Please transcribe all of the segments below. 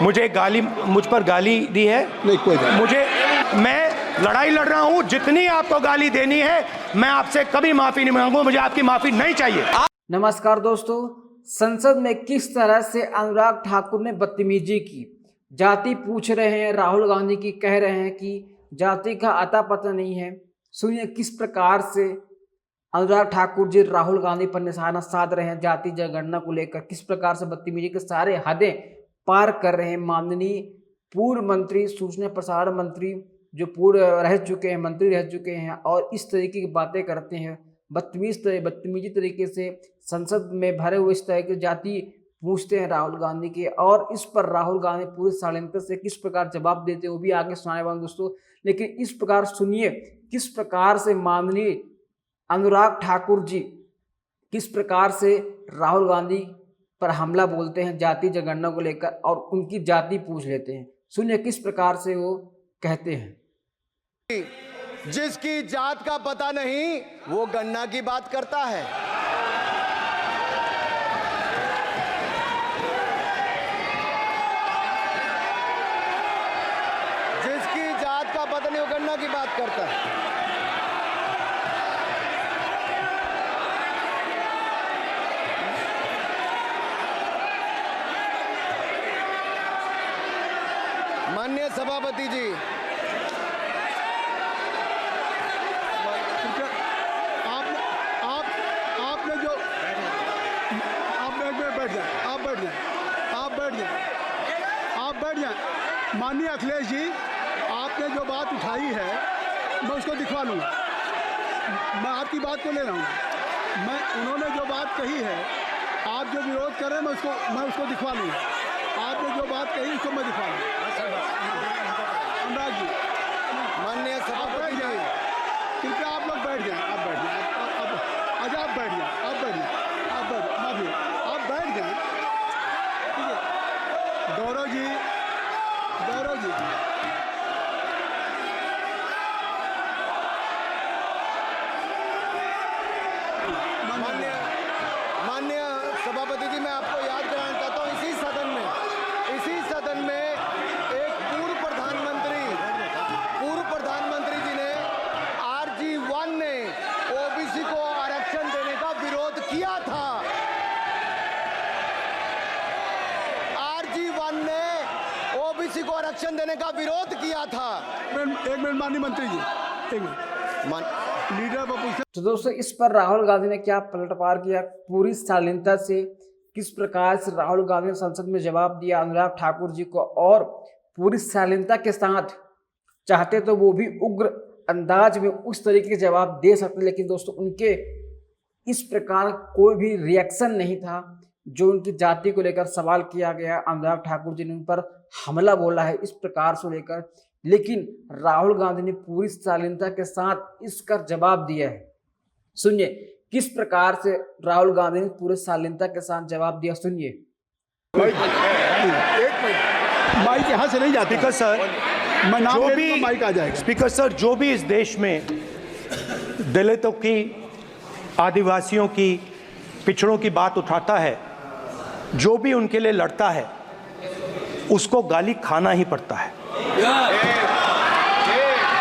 मुझ पर गाली दी है। नहीं, कोई नहीं। मैं लड़ाई लड़ रहा हूं, जितनी आपको गाली देनी है मैं आपसे कभी माफी नहीं मांगूंगा, मुझे आपकी माफी नहीं चाहिए। नमस्कार दोस्तों, संसद में किस तरह से अनुराग ठाकुर ने बदतमीजी की। जाति पूछ रहे हैं राहुल गांधी की, कह रहे हैं कि जाति का अता पता नहीं है। सुनिए किस प्रकार से अनुराग ठाकुर जी राहुल गांधी पर निशाना साध रहे हैं। जाति जनगणना को लेकर किस प्रकार से बदतमीजी के सारे हदें पार कर रहे हैं। माननीय पूर्व मंत्री, सूचना प्रसारण मंत्री जो पूर्व रह चुके हैं, मंत्री रह चुके हैं, और इस तरीके की बातें करते हैं, बदतमीजी तरीके से संसद में भरे हुए इस तरह की जाति पूछते हैं राहुल गांधी के, और इस पर राहुल गांधी पूरे षड्यंत्र से किस प्रकार जवाब देते हैं वो भी आगे सुनाने वाले दोस्तों। लेकिन इस प्रकार सुनिए किस प्रकार से माननीय अनुराग ठाकुर जी किस प्रकार से राहुल गांधी पर हमला बोलते हैं जाति जनगणना को लेकर, और उनकी जाति पूछ लेते हैं। सुनिए किस प्रकार से वो कहते हैं। जिसकी जात का पता नहीं वो गन्ना की बात करता है। जिसकी जात का पता नहीं वो गन्ना की बात करता है। माननीय सभापति जी, माननीय अखिलेश जी, आपने जो बात उठाई है मैं उसको दिखवा लूँगा। मैं आपकी बात को ले रहा हूँ। उन्होंने जो बात कही है, आप जो विरोध कर रहे हैं मैं उसको दिखवा लूँगा। आपने जो बात कही उसको मैं दिखवा लूँगा। अनुराग जी, माननीय सभापति जी, कृपया आप लोग बैठ जाएं। आप बैठ जाएं। अच्छा, आप बैठ जाएं। आप बैठ जाएं। आप बैठ जाएं। ठीक है। गौरव जी, माननीय सभापति जी, मैं आपको याद कराना चाहता हूं, इसी सदन में एक पूर्व प्रधानमंत्री जी ने RG1 ने ओबीसी को आरक्षण देने का विरोध किया था। RG1 ने ओबीसी को आरक्षण देने का विरोध किया था। एक मिनट माननीय मंत्री जी, एक मिनट। लीडर बाबू। तो दोस्तों इस पर राहुल गांधी ने क्या पलटवार किया, पूरी शालीनता से किस प्रकार से राहुल गांधी ने संसद में जवाब दिया अनुराग ठाकुर जी को, और पूरी शालीनता के साथ चाहते तो वो भी उग्र अंदाज में उस तरीके के जवाब दे सकते, लेकिन दोस्तों उनके इस प्रकार कोई भी रिएक्शन नहीं था। जो उनकी जाति को लेकर सवाल किया गया, अनुराग ठाकुर जी ने उन पर हमला बोला है इस प्रकार से लेकर, लेकिन राहुल गांधी ने पूरी शालीनता के साथ इसका जवाब दिया है। सुनिए किस प्रकार से राहुल गांधी ने पूरे शालीनता के साथ जवाब दिया, सुनिए। माइक यहाँ से नहीं जाती। स्पीकर सर, मैं नाम जो ले भी लूँगा, माइक आ जाएगा। स्पीकर सर, जो भी इस देश में दलितों की, आदिवासियों की, पिछड़ों की बात उठाता है, जो भी उनके लिए लड़ता है, उसको गाली खाना ही पड़ता है।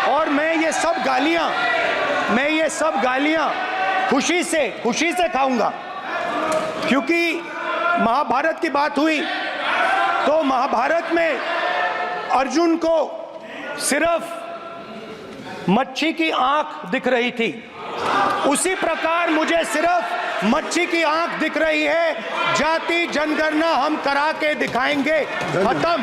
और मैं ये सब गालियां खुशी से खाऊंगा, क्योंकि महाभारत की बात हुई तो महाभारत में अर्जुन को सिर्फ मच्छी की आंख दिख रही थी, उसी प्रकार मुझे सिर्फ मच्छी की आंख दिख रही है। जाति जनगणना हम करा के दिखाएंगे, खत्म।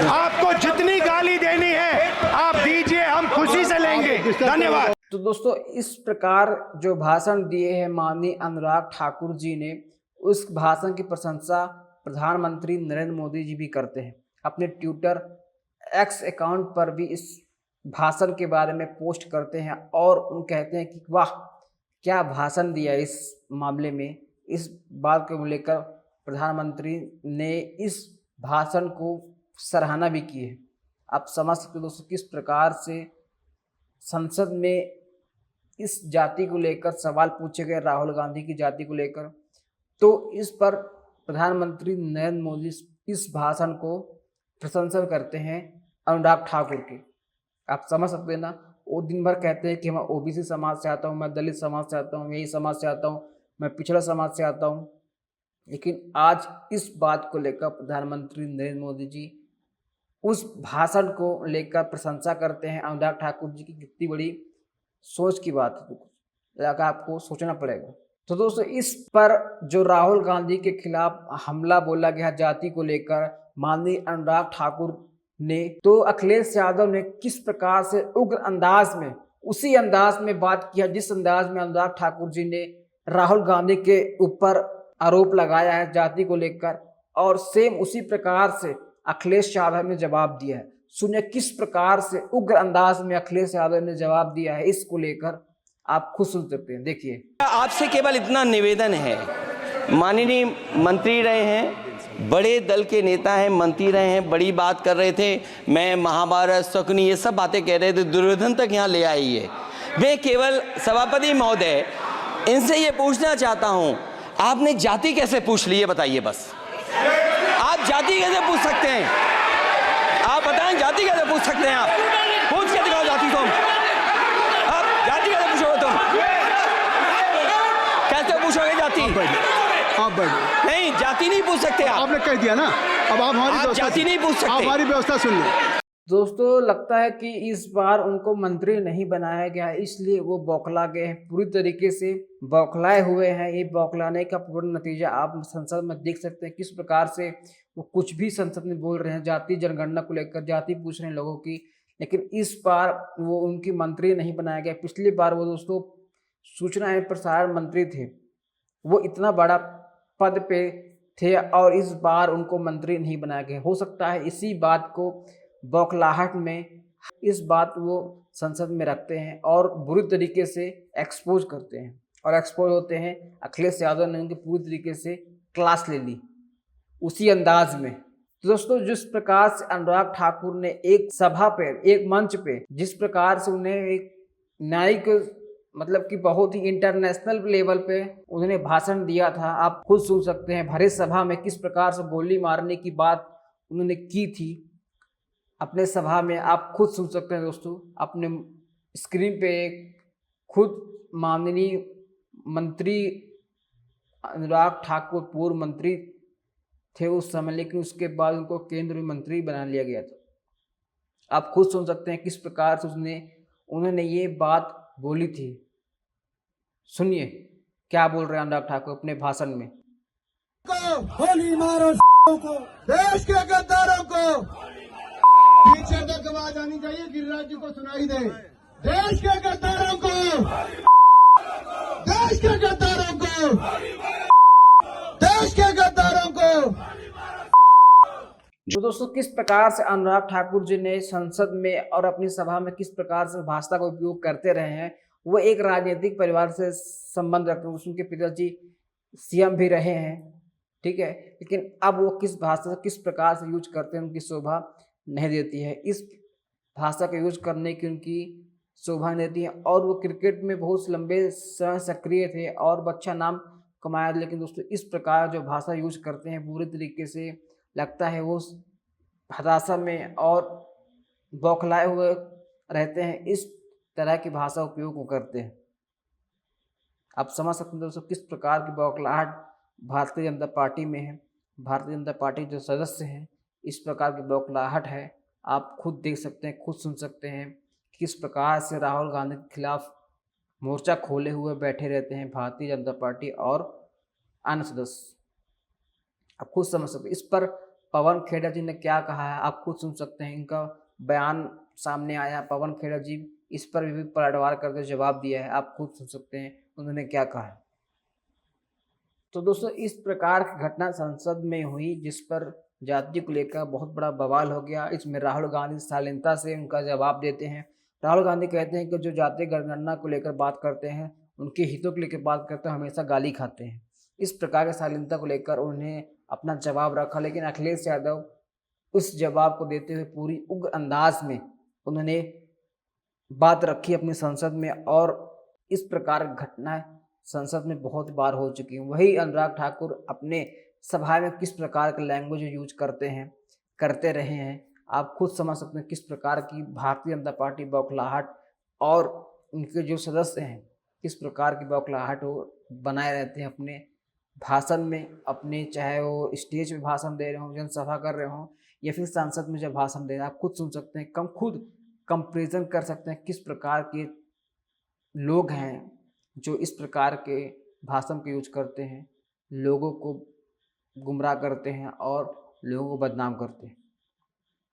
आपको जितनी गाली देनी है आप दीजिए, हम खुशी से लेंगे। धन्यवाद। तो दोस्तों इस प्रकार जो भाषण दिए हैं माननीय अनुराग ठाकुर जी ने, उस भाषण की प्रशंसा प्रधानमंत्री नरेंद्र मोदी जी भी करते हैं। अपने ट्विटर X अकाउंट पर भी इस भाषण के बारे में पोस्ट करते हैं, और उन कहते हैं कि वाह क्या भाषण दिया। इस मामले में इस बात को लेकर प्रधानमंत्री ने इस भाषण को सराहना भी की है। आप समझ सकते हो दोस्तों किस प्रकार से संसद में इस जाति को लेकर सवाल पूछे गए, राहुल गांधी की जाति को लेकर। तो इस पर प्रधानमंत्री नरेंद्र मोदी इस भाषण को प्रशंसा करते हैं अनुराग ठाकुर की। आप समझ सकते हैं ना, वो दिन भर कहते हैं कि मैं ओबीसी समाज से आता हूँ, मैं दलित समाज से आता हूँ, मैं यही समाज से आता हूँ, मैं पिछड़ा समाज से आता हूँ। लेकिन आज इस बात को लेकर प्रधानमंत्री नरेंद्र मोदी जी उस भाषण को लेकर प्रशंसा करते हैं अनुराग ठाकुर जी की। कितनी बड़ी सोच की बात है, लगा आपको सोचना पड़ेगा। तो दोस्तों, इस पर जो राहुल गांधी के खिलाफ हमला बोला गया जाति को लेकर माननीय अनुराग ठाकुर ने, तो अखिलेश यादव ने किस प्रकार से उग्र अंदाज में, उसी अंदाज में बात किया जिस अंदाज में अनुराग ठाकुर जी ने राहुल गांधी के ऊपर आरोप लगाया है जाति को लेकर, और सेम उसी प्रकार से अखिलेश यादव ने जवाब दिया है। सुनिए किस प्रकार से उग्र अंदाज में अखिलेश यादव ने जवाब दिया है, इसको लेकर आप खुद सुन सकते हैं, देखिए। आपसे केवल इतना निवेदन है, माननीय मंत्री रहे हैं, बड़े दल के नेता हैं, मंत्री रहे हैं, बड़ी बात कर रहे थे, मैं महाभारत शकुनी ये सब बातें कह रहे थे, दुर्योधन तक यहाँ ले आई है। मैं केवल सभापति महोदय इनसे ये पूछना चाहता हूँ, आपने जाति कैसे पूछ ली है बताइए बस। आप जाति कैसे पूछ सकते हैं, आप बताएं जाति कैसे पूछ सकते हैं, आप पूछ के दिखाओ जाति तुम, आप जाति कैसे पूछोगे तुम, कैसे पूछोगे जाति? आप बैठिए। नहीं, जाति नहीं पूछ सकते आप। आपने कह दिया ना, अब आप हमारी आप जाति नहीं पूछ सकते। आप हमारी व्यवस्था सुन लो। दोस्तों, लगता है कि इस बार उनको मंत्री नहीं बनाया गया, इसलिए वो बौखला गए हैं, पूरी तरीके से बौखलाए हुए हैं। ये बौखलाने का पूर्ण नतीजा आप संसद में देख सकते हैं, किस प्रकार से वो कुछ भी संसद में बोल रहे हैं, जाति जनगणना को लेकर जाति पूछ रहे हैं लोगों की। लेकिन इस बार वो उनकी मंत्री नहीं बनाया गया। पिछली बार वो दोस्तों सूचना एवं प्रसारण मंत्री थे, वो इतना बड़ा पद पे थे, और इस बार उनको मंत्री नहीं बनाया गया। हो सकता है इसी बात को बौखलाहट में इस बात वो संसद में रखते हैं और बुरी तरीके से एक्सपोज करते हैं, और एक्सपोज होते हैं। अखिलेश यादव ने उनकी पूरी तरीके से क्लास ले ली उसी अंदाज में। तो दोस्तों, जिस प्रकार से अनुराग ठाकुर ने एक सभा पे, एक मंच पे, जिस प्रकार से उन्हें एक न्यायिक मतलब कि बहुत ही इंटरनेशनल लेवल पे उन्होंने भाषण दिया था, आप खुद सुन सकते हैं। भरे सभा में किस प्रकार से गोली मारने की बात उन्होंने की थी अपने सभा में, आप खुद सुन सकते हैं दोस्तों। अपने स्क्रीन पे खुद माननीय मंत्री अनुराग ठाकुर पूर्व मंत्री थे उस समय, लेकिन उसके बाद उनको केंद्रीय मंत्री बना लिया गया था। आप खुद सुन सकते हैं किस प्रकार से उन्होंने ये बात बोली थी। सुनिए क्या बोल रहे हैं अनुराग ठाकुर अपने भाषण में। गोली मारो को, देश के गद्दारों को, पीछे तक आवाज आनी चाहिए, गिरिराज जी को सुनाई दे। देश के गद्दारों को, देश के गद्दारों को, देश के गद्दारों को। तो दोस्तों, किस प्रकार से अनुराग ठाकुर जी ने संसद में और अपनी सभा में किस प्रकार से भाषा का उपयोग करते रहे हैं। वो एक राजनीतिक परिवार से संबंध रखते हैं, उनके पिताजी सीएम भी रहे हैं, ठीक है, लेकिन अब वो किस भाषा से किस प्रकार से यूज करते हैं उनकी शोभा नहीं देती है। इस भाषा का यूज करने की उनकी शोभा नहीं देती है। और वो क्रिकेट में बहुत लंबे समय सक्रिय थे और अच्छा नाम कमाया, लेकिन दोस्तों इस प्रकार जो भाषा यूज करते हैं पूरी तरीके से लगता है वो हताशा में और बौखलाए हुए रहते हैं। इस तरह की भाषा उपयोग वो करते हैं। आप समझ सकते हैं दोस्तों किस प्रकार की बौखलाहट भारतीय जनता पार्टी में है। भारतीय जनता पार्टी जो सदस्य हैं, इस प्रकार की बौखलाहट है। आप खुद देख सकते हैं, खुद सुन सकते हैं किस प्रकार से राहुल गांधी के खिलाफ मोर्चा खोले हुए बैठे रहते हैं भारतीय जनता पार्टी और अन्य सदस्य। आप खुद समझ सकते हैं। इस पर पवन खेड़ा जी ने क्या कहा है, आप खुद सुन सकते हैं। इनका बयान सामने आया, पवन खेड़ा जी इस पर भी पलटवार करके जवाब दिया है, आप खुद सुन सकते हैं उन्होंने क्या कहा है। तो दोस्तों, इस प्रकार की घटना संसद में हुई जिस पर जाति को लेकर बहुत बड़ा बवाल हो गया। इसमें राहुल गांधी शालीनता से उनका जवाब देते हैं। राहुल गांधी कहते हैं कि जो जातीय जनगणना को लेकर बात करते हैं, उनके हितों को लेकर बात करते हैं, हमेशा गाली खाते हैं। इस प्रकार की शालीनता को लेकर उन्हें अपना जवाब रखा, लेकिन अखिलेश यादव उस जवाब को देते हुए पूरी उग्र अंदाज में उन्होंने बात रखी अपनी संसद में। और इस प्रकार की घटनाएं संसद में बहुत बार हो चुकी हैं। वही अनुराग ठाकुर अपने सभा में किस प्रकार के लैंग्वेज यूज करते हैं, करते रहे हैं। आप खुद समझ सकते हैं किस प्रकार की भारतीय जनता पार्टी बौखलाहट और उनके जो सदस्य हैं किस प्रकार की बौखलाहट वो बनाए रहते हैं अपने भाषण में, अपने चाहे वो स्टेज पे भाषण दे रहे हों, जनसभा कर रहे हों या फिर संसद में जब भाषण दे रहे हैं। आप खुद सुन सकते हैं, खुद कंपेरिजन कर सकते हैं किस प्रकार के लोग हैं जो इस प्रकार के भाषण का यूज करते हैं, लोगों को गुमराह करते हैं और लोगों को बदनाम करते हैं।